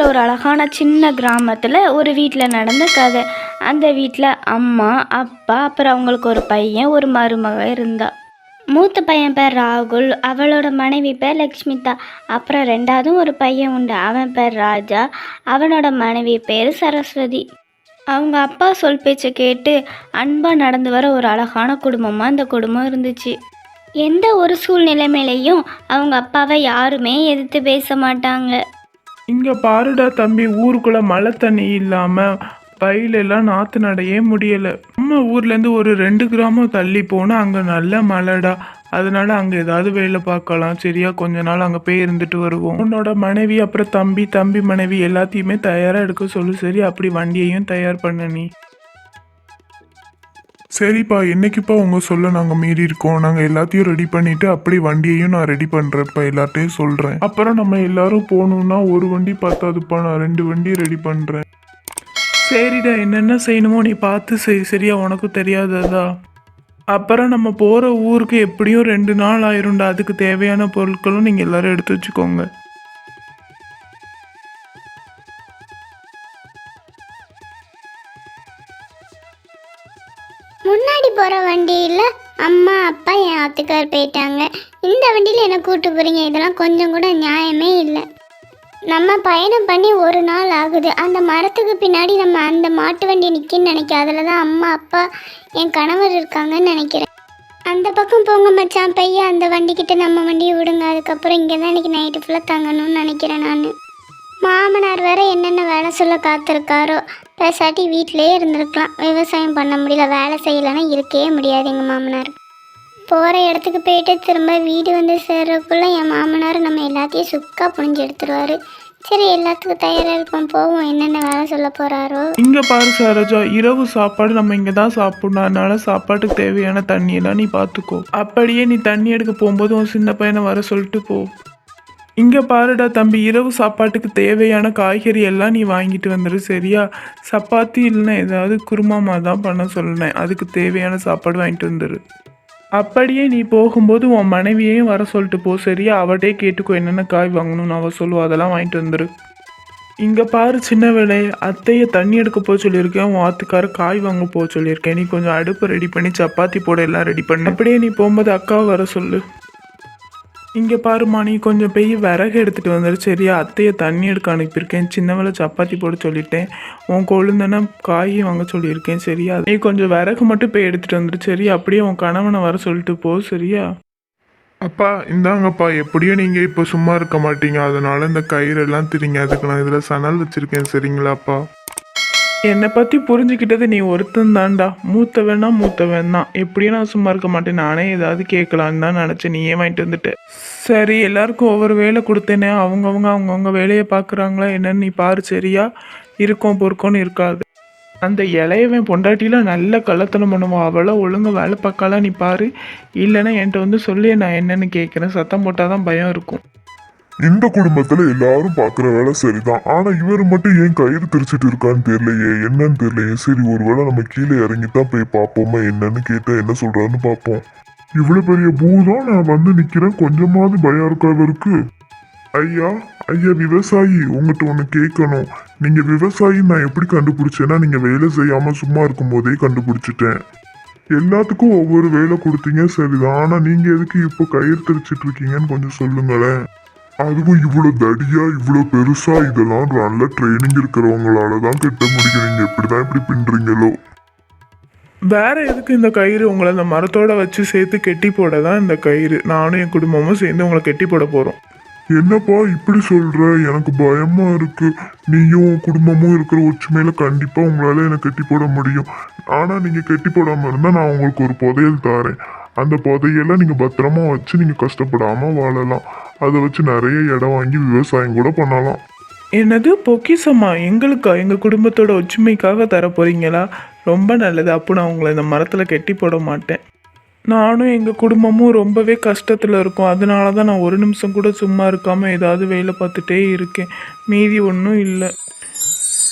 ஒரு அழகான சின்ன கிராமத்தில் ஒரு வீட்டில் நடந்த கதை. அந்த வீட்டில் அம்மா, அப்பா, அப்புறம் அவங்களுக்கு ஒரு பையன், ஒரு மருமக இருந்தா. மூத்த பையன் பேர் ராகுல், அவளோட மனைவி பேர் லக்ஷ்மிதா. அப்புறம் ரெண்டாவதும் ஒரு பையன் உண்டு, அவன் பேர் ராஜா, அவனோட மனைவி பேர் சரஸ்வதி. அவங்க அப்பா சொல் பேச்சை கேட்டு அன்பாக நடந்து வர ஒரு அழகான குடும்பமாக அந்த குடும்பம் இருந்துச்சு. எந்த ஒரு சூழ்நிலைமையிலையும் அவங்க அப்பாவை யாருமே எதிர்த்து பேச மாட்டாங்க. இங்க பாருடா தம்பி, ஊருக்குள்ள மழை தண்ணி இல்லாம பயிலெல்லாம் நாத்து நடையே முடியல. நம்ம ஊர்லேருந்து ஒரு 2 கிராமம் தள்ளி போனால் அங்கே நல்ல மழைடா. அதனால அங்கே ஏதாவது வேலை பார்க்கலாம். சரியா, கொஞ்ச நாள் அங்கே போய் இருந்துட்டு வருவோம். உன்னோட மனைவி அப்புறம் தம்பி மனைவி எல்லாத்தையுமே தயாராக எடுக்க சொல்லு. சரி, அப்படி வண்டியையும் தயார் பண்ண நீ. சரிப்பா, என்னைக்குப்பா உங்க சொல்ல நாங்கள் மீறி இருக்கோம். நாங்கள் எல்லாத்தையும் ரெடி பண்ணிட்டு அப்படி வண்டியையும் நான் ரெடி பண்ணுறேன்ப்பா, எல்லார்ட்டையும் சொல்கிறேன். அப்புறம் நம்ம எல்லாரும் போகணுன்னா ஒரு வண்டி பத்தாதுப்பா, நான் 2 வண்டி ரெடி பண்ணுறேன். சரிடா, என்னென்ன செய்யணுமோ நீ பார்த்து செய். சரியா, உனக்கு தெரியாததா? அப்புறம் நம்ம போகிற ஊருக்கு எப்படியும் 2 நாள் ஆயிரும்டா. அதுக்கு தேவையான பொருட்களும் நீங்கள் எல்லாரும் எடுத்து வச்சுக்கோங்க. முன்னாடி போகிற வண்டியில் அம்மா அப்பா என் ஆத்துக்கார் போயிட்டாங்க. இந்த வண்டியில் என்னை கூப்பிட்டு போகிறீங்க, இதெல்லாம் கொஞ்சம் கூட நியாயமே இல்லை. நம்ம பயணம் பண்ணி ஒரு நாள் ஆகுது. அந்த மரத்துக்கு பின்னாடி நம்ம அந்த மாட்டு வண்டி நிற்கின்னு நினைக்கிறேன். அதில் தான் அம்மா அப்பா என் கணவர் இருக்காங்கன்னு நினைக்கிறேன். அந்த பக்கம் போங்க மச்சான் பையன், அந்த வண்டிக்கிட்ட நம்ம வண்டியை விடுங்க. அதுக்கப்புறம் இங்கே தான் இன்றைக்கி நைட்டு ஃபுல்லாக தங்கணும்னு நினைக்கிறேன் நான். மாமனார் வேற என்னென்ன வேலை சொல்ல காத்திருக்காரோ. பேசாட்டி வீட்டிலே இருந்திருக்கலாம். விவசாயம் பண்ண முடியல, வேலை செய்யலைன்னா இருக்கவே முடியாது எங்கள் மாமனார். போகிற இடத்துக்கு போயிட்டு திரும்ப வீடு வந்து சேர்றதுக்குள்ளே என் மாமனார் நம்ம எல்லாத்தையும் சுக்காக புழிஞ்சு எடுத்துருவார். சரி, எல்லாத்துக்கும் தயாராக இருப்போம், போவோம். என்னென்ன வேலை சொல்ல போகிறாரோ. இங்கே பாரு சரோஜா, இரவு சாப்பாடு நம்ம இங்கே தான் சாப்பிடணும். அதனால சாப்பாட்டுக்கு தேவையான தண்ணியெல்லாம் நீ பார்த்துக்கோ. அப்படியே நீ தண்ணி எடுக்க போகும்போது உன் சின்ன பையனை வர சொல்லிட்டு போ. இங்கே பாருடா தம்பி, இரவு சாப்பாட்டுக்கு தேவையான காய்கறி எல்லாம் நீ வாங்கிட்டு வந்துடு. சரியா, சப்பாத்தி இல்லைன்னா ஏதாவது குருமா தான் பண்ண சொல்லினேன். அதுக்கு தேவையான சாப்பாடு வாங்கிட்டு வந்துடு. அப்படியே நீ போகும்போது உன் மனைவியையும் வர சொல்லிட்டு போ. சரியா, அவட்டே கேட்டுக்கோ என்னென்ன காய் வாங்கணும்னு அவள் சொல்லுவா, அதெல்லாம் வாங்கிட்டு வந்துடு. இங்கே பாரு சின்ன வேலை, அத்தையை தண்ணி எடுக்க போக சொல்லியிருக்கேன், உன் ஆத்துக்கார காய் வாங்க போக சொல்லியிருக்கேன். நீ கொஞ்சம் அடுப்பு ரெடி பண்ணி சப்பாத்தி போட எல்லாம் ரெடி பண்ணு. அப்படியே நீ போகும்போது அக்காவை வர சொல்லு. இங்கே பாருமா, நீ கொஞ்சம் போய் விறகு எடுத்துகிட்டு வந்துடு. சரியா, அத்தையை தண்ணி எடுக்க அனுப்பியிருக்கேன். சின்ன வேலை சப்பாத்தி போட சொல்லிட்டேன். உன் கொழுந்தனா காயும் வாங்க சொல்லியிருக்கேன். சரியா, நீ கொஞ்சம் விறகு மட்டும் போய் எடுத்துகிட்டு வந்துடு. சரியா, அப்படியே உன் கணவனை வர சொல்லிட்டு போ. சரியா. அப்பா இந்தாங்கப்பா, எப்படியும் நீங்கள் இப்போ சும்மா இருக்க மாட்டீங்க, அதனால இந்த கயிறெல்லாம் திரிங்க. அதுக்கு நான் இதில் சணல் வச்சுருக்கேன். சரிங்களாப்பா? என்னை பற்றி புரிஞ்சுக்கிட்டது நீ ஒருத்தன் தான்டா. மூத்தவன் தான். எப்படியும் நான் சும்மா இருக்க மாட்டேன். நானே ஏதாவது கேட்கலான்னு தான் நினச்சேன். நீ ஏன் வாங்கிட்டு வந்துட்ட? சரி, எல்லாருக்கும் ஒவ்வொரு வேலை கொடுத்தேனே. அவங்கவுங்க வேலையை பார்க்குறாங்களா என்னன்னு நீ பாரு. சரியா, இருக்கும் பொறுக்கோன்னு இருக்காது. அந்த இளையவன் பொண்டாட்டிலாம் நல்ல கள்ளத்தனம் பண்ணுவான். அவளை ஒழுங்காக வேலை பார்க்கலாம் நீ பாரு. இல்லைன்னா என்கிட்ட வந்து சொல்லி நான் என்னென்னு கேட்குறேன். சத்தம் போட்டால் தான் பயம் இருக்கும். இந்த குடும்பத்துல எல்லாரும் பாக்குற வேலை சரிதான், ஆனா இவர் மட்டும் ஏன் கயிறு திரிச்சிட்டு இருக்கான்னு தெரியலையே, என்னன்னு தெரியலையே. சரி, ஒருவேளை நம்ம கீழே இறங்கித்தான் போய் பார்ப்போமா, என்னன்னு கேட்டா என்ன சொல்றான்னு பார்ப்போம். இவ்வளவு பெரிய பூதம் நான் வந்து நிக்கிறேன், கொஞ்சமாவது பயம் இருக்கா இவருக்கு? ஐயா விவசாயி, உங்ககிட்ட ஒண்ணு கேட்கணும். நீங்க விவசாயி நான் எப்படி கண்டுபிடிச்சேன்னா, நீங்க வேலை செய்யாம சும்மா இருக்கும் போதே கண்டுபிடிச்சிட்டேன். எல்லாத்துக்கும் ஒவ்வொரு வேலை கொடுத்தீங்க சரிதான், ஆனா நீங்க எதுக்கு இப்போ கயிறு திரிச்சிட்டு இருக்கீங்கன்னு கொஞ்சம் சொல்லுங்களேன். அதுவும் இவ்வளோ தடியா இவ்வளோ பெருசா, இதெல்லாம் நல்ல ட்ரைனிங் இருக்கிறவங்களால தான் கட்ட முடிக்கிறீங்க. இப்படிதான் இப்படி பின்றீங்களோ? வேற எதுக்கு இந்த கயிறு? உங்களை அந்த மரத்தோட வச்சு சேர்த்து கெட்டி போட தான் இந்த கயிறு. நானும் என் குடும்பமும் சேர்ந்து உங்களை கெட்டி போட போறோம். என்னப்பா இப்படி சொல்ற? எனக்கு பயமா இருக்கு. நீயும் குடும்பமும் இருக்கிற ஒற்றுமையில கண்டிப்பா உங்களால எனக்கு கெட்டி போட முடியும். ஆனா நீங்க கெட்டி போடாம இருந்தா நான் உங்களுக்கு ஒரு புதையல் தாரேன். அந்த புதையெல்லாம் நீங்க பத்திரமா வச்சு நீங்க கஷ்டப்படாம வாழலாம். அதை வச்சு நிறைய இடம் வாங்கி விவசாயம் கூட பண்ணலாம். என்னது பொக்கிசமா? எங்களுக்கா? எங்கள் குடும்பத்தோட ஒற்றுமைக்காக தர போறீங்களா? ரொம்ப நல்லது. அப்போ நான் உங்களை இந்த மரத்தில் கெட்டி போட மாட்டேன். நானும் எங்கள் குடும்பமும் ரொம்பவே கஷ்டத்தில் இருக்கோம். அதனால தான் நான் ஒரு நிமிஷம் கூட சும்மா இருக்காமல் ஏதாவது வேலை பார்த்துட்டே இருக்கேன். மீதி ஒன்றும் இல்லை.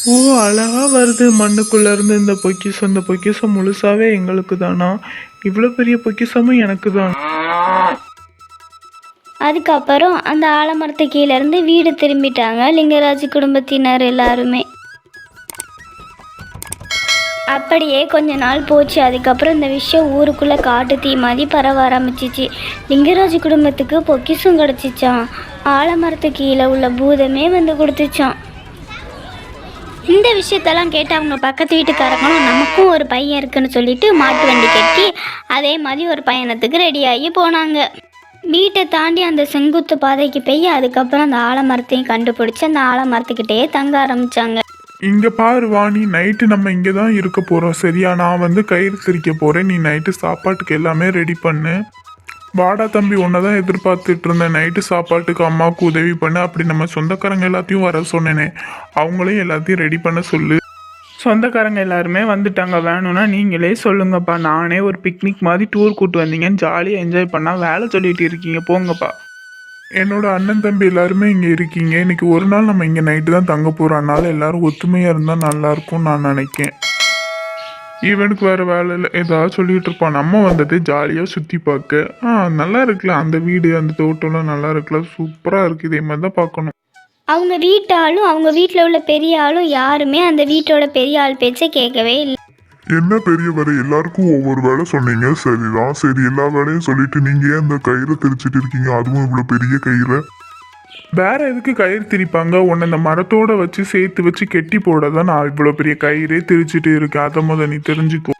ஓ, அழகாக வருது மண்ணுக்குள்ளேருந்து இந்த பொக்கிஷம். இந்த பொக்கிஷம் முழுசாவே எங்களுக்கு தானா? இவ்வளோ பெரிய பொக்கிஷமும் எனக்கு தான். அதுக்கப்புறம் அந்த ஆலமரத்து கீழே இருந்து வீடு திரும்பிட்டாங்க லிங்கராஜ் குடும்பத்தினர் எல்லாருமே. அப்படியே கொஞ்ச நாள் போச்சு. அதுக்கப்புறம் இந்த விஷயம் ஊருக்குள்ளே காட்டு தீ மாதிரி பரவ ஆரம்பிச்சிச்சு. லிங்கராஜ் குடும்பத்துக்கு பொக்கிஷம் கிடச்சிச்சான். ஆலமரத்து கீழே உள்ள பூதமே வந்து கொடுத்துச்சான். இந்த விஷயத்தெல்லாம் கேட்டு அவங்க பக்கத்து வீட்டுக்காரங்களும் நமக்கும் ஒரு பையன் இருக்குன்னு சொல்லிட்டு மாட்டு வண்டி கட்டி அதே மாதிரி ஒரு பயணத்துக்கு ரெடியாகி போனாங்க. வீட்டை தாண்டி அந்த செங்குத்து பாதைக்கு போய் அதுக்கப்புறம் அந்த ஆலமரத்தையும் கண்டுபிடிச்சி அந்த ஆலமரத்துக்கிட்டே தங்க ஆரம்பித்தாங்க. இங்க பாரு வாணி, நைட்டு நம்ம இங்கே தான் இருக்க போறோம் சரியா? நான் வந்து கயிறு திரிக்க போறேன். நீ நைட்டு சாப்பாட்டுக்கு எல்லாமே ரெடி பண்ணு. வாடா தம்பி, உன்னை தான் எதிர்பார்த்துட்டு இருந்தேன். நைட்டு சாப்பாட்டுக்கு அம்மாவுக்கு உதவி பண்ணு. அப்படி நம்ம சொந்தக்காரங்க எல்லாத்தையும் வர சொன்னேனே, அவங்களையும் எல்லாத்தையும் ரெடி பண்ண சொல்லு. சொந்தக்காரங்க எல்லாருமே வந்துட்டாங்க. வேணும்னா நீங்களே சொல்லுங்கப்பா. நானே ஒரு பிக்னிக் மாதிரி டூர் கூட்டு வந்தீங்கன்னு ஜாலியாக என்ஜாய் பண்ணால் வேலை சொல்லிட்டு இருக்கீங்க. போங்கப்பா. என்னோட அண்ணன் தம்பி எல்லாருமே இங்கே இருக்கீங்க. இன்னைக்கு ஒரு நாள் நம்ம இங்கே நைட்டு தான் தங்க போகிறோம். அதனால எல்லாரும் ஒத்துமையாக இருந்தால் நல்லாயிருக்கும் நான் நினைக்கேன். இவனுக்கு வேறு வேலை இல்லை, ஏதாவது சொல்லிகிட்டு இருப்பான். நம்ம வந்தது ஜாலியாக சுற்றி பார்க்க. நல்லா இருக்குல்ல அந்த வீடு, அந்த தோட்டம்லாம் நல்லா இருக்குல்ல, சூப்பராக இருக்குது. இதே மாதிரி தான் பார்க்கணும். அவங்க வீட்டாலும் அவங்க வீட்டில் உள்ள பெரிய ஆளும் யாருமே அந்த வீட்டோட பெரிய ஆள் பேச்சை கேட்கவே இல்லை. என்ன பெரியவரை, எல்லாருக்கும் ஒவ்வொரு வேலை சொன்னீங்க சரிதான். சரி, எல்லா வேலையும் சொல்லிட்டு நீங்க ஏன் இந்த கயிறை திரிச்சிட்டு இருக்கீங்க? அதுவும் இவ்வளவு பெரிய கயிறை. வேற எதுக்கு கயிறு திரிப்பாங்க? உன்னை இந்த மரத்தோட வச்சு சேர்த்து வச்சு கெட்டி போட தான் நான் இவ்வளோ பெரிய கயிறே திரிச்சிட்டு இருக்கேன். அதை நீ தெரிஞ்சுக்கோ.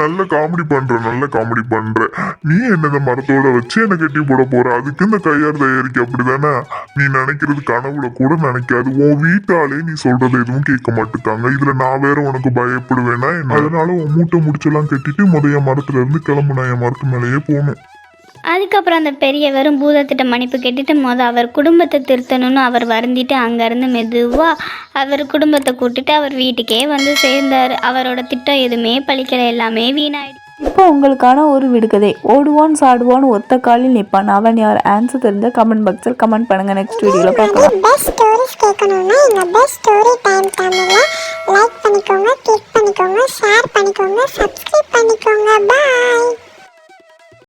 நல்ல காமெடி பண்ற. நீ என்ன மரத்தோட வச்சு என்ன கட்டி போட போற? அதுக்கு இந்த கையார் தயாரிக்க அப்படிதானே? நீ நினைக்கிறது கனவுல கூட நினைக்காது. உன் வீட்டாலே நீ சொல்றது எதுவும் கேட்க மாட்டுக்காங்க. இதுல நான் வேற உனக்கு பயப்படுவேனா? அதனால உன் மூட்டை முடிச்செல்லாம் கட்டிட்டு முதைய மரத்துல இருந்து கிளம்புனா என் மரத்து மேலேயே போகணும். அதுக்கப்புறம் அந்த பெரியவரும் பூதத்திட்ட மன்னிப்பு கேட்டுட்டு அவர் குடும்பத்தை திருத்தணும்னு அவர் வருந்திட்டு அங்கேருந்து மெதுவாக அவர் குடும்பத்தை கூட்டிட்டு அவர் வீட்டுக்கே வந்து சேர்ந்தார். அவரோட திட்டம் எதுவுமே பழிக்கலை, எல்லாமே வீணாயிடுச்சு. இப்போ உங்களுக்கான ஒரு விடுகதை. ஓடுவான் சாடுவான் ஒத்த காலில் நிற்பான், அவன் யார்? ஆன்சர் தெரிஞ்ச கமெண்ட் பாக்ஸில் கமெண்ட் பண்ணுங்க. நெக்ஸ்ட் வீடியோவில் பார்க்கலாம். பெஸ்ட் ஸ்டோரிஸ் கேட்கணும்னா எங்க பெஸ்ட் ஸ்டோரி டைம் சேனலை லைக் பண்ணிக்கோங்க, கிளிக் பண்ணிக்கோங்க, ஷேர் பண்ணிக்கோங்க, சப்ஸ்கிரைப் பண்ணிக்கோங்க. பாய்.